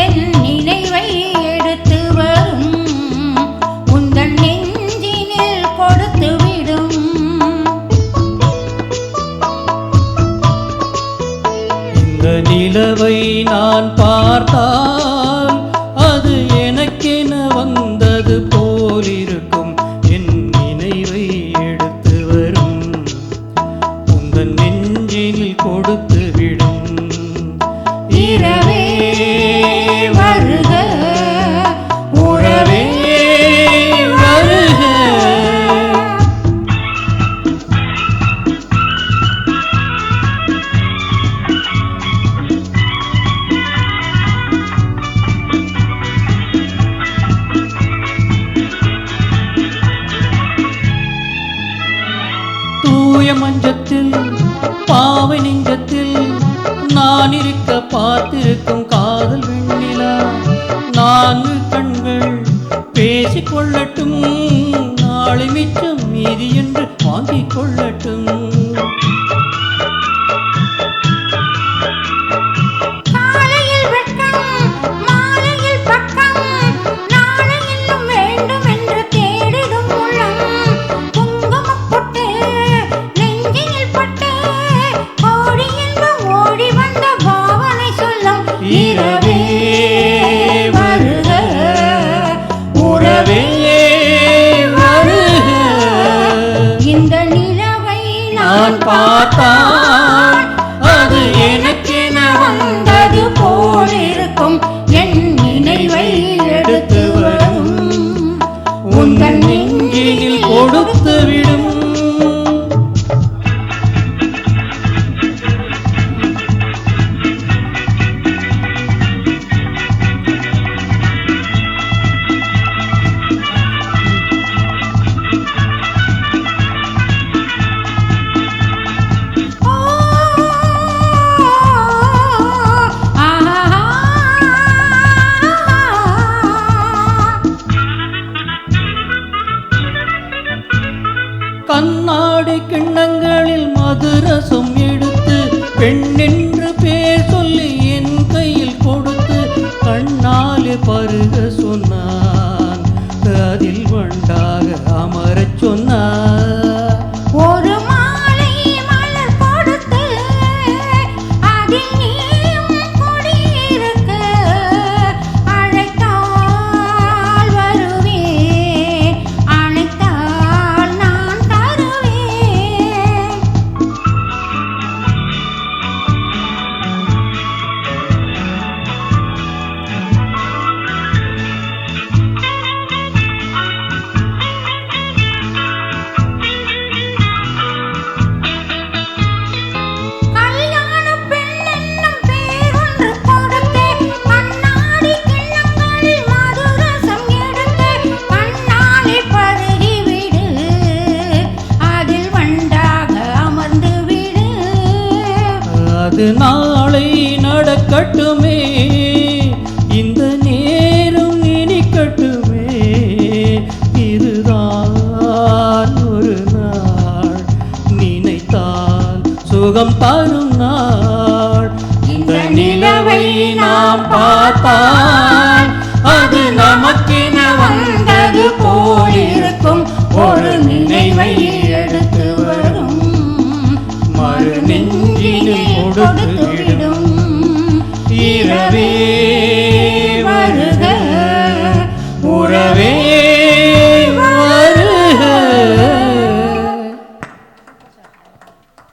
என் நினைவை எடுத்து வரும் உந்தன் நெஞ்சினில் கொடுத்து விடும். இந்த நிலவை நான் பார்த்தால் அது எனக்கென வந்தது போலிருக்கும். என் நினைவை எடுத்து வரும் உந்தன் நெஞ்சினில் கொடுத்து விடும். இரவே வருக உறவே வருக. தூய மஞ்சத்தில் பாவை நெஞ்சத்தில் நான் இருக்க பார்த்திருக்கும் காதல் வெண்ணிலா. 4 கண்கள் பேசிக் கொள்ளட்டும், நாளை மிச்சம் மீதி என்று வாங்கிக் கொள்ளட்டும். காலையில் வெட்கம் மாலையில் பக்கம் நாளை இன்னும் வேண்டும் என்று தேடிடும் உள்ளம். குங்குமப் பொட்டு நெஞ்சினில் பட்டு கோடி இன்பம் ஓடி வந்த பாவனை சொல்லும். இரவே வருக உறவே வருக. இந்த நிலவை நான் பார்த்தால் அது எனக்கென வந்தது போலிருக்கும். என் நினைவை எடுத்து வரும் உந்தன் நெஞ்சினில் கொடுத்து விடும். கண்ணாடி கிண்ணங்களில் மதுரசம் எடுத்து பெண்ணென்று பேர் சொல்லி என் கையில் கொடுத்து கண்ணாலே பருக சொன்னான், அதில் வண்டாக அமரச் சொன்னான். ஒரு மாலை மலர் கொடுத்து அதில் நீயும் குடியிருக்க அழைத்தால் வருவேன், அழைத்தால் நான் தருவேன். கல்யாண பெண் என்னும் பேரொன்று கொடுத்து கண்ணாடி கிண்ணங்களில் மதுரசம் எடுத்து கண்ணாலே பருகிவிடு, அதில் வண்டாக அமர்ந்து விடு. அது நாளை நடக்கட்டுமே, இந்த நேரம் இனிக்கட்டுமே. இதுதான் ஒரு நாள், நினைத்தால் சுகம் தரும் நாள். இந்த நிலவை நாம் பார்த்தால்